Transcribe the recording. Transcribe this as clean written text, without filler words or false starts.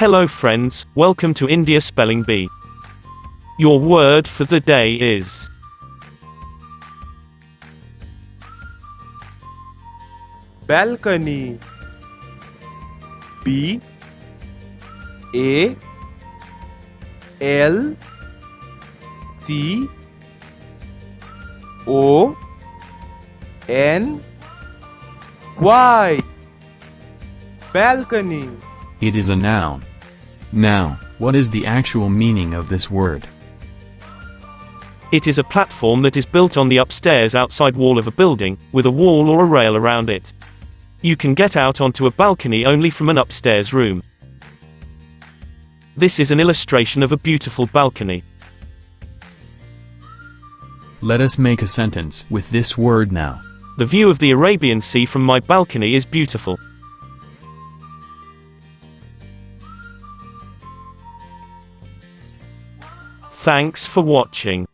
Hello friends, welcome to India Spelling Bee. Your word for the day is balcony. B A L C O N Y. Balcony. It is a noun. Now, what is the actual meaning of this word? It is a platform that is built on the upstairs outside wall of a building, with a wall or a rail around it. You can get out onto a balcony only from an upstairs room. This is an illustration of a beautiful balcony. Let us make a sentence with this word now. The view of the Arabian Sea from my balcony is beautiful. Thanks for watching.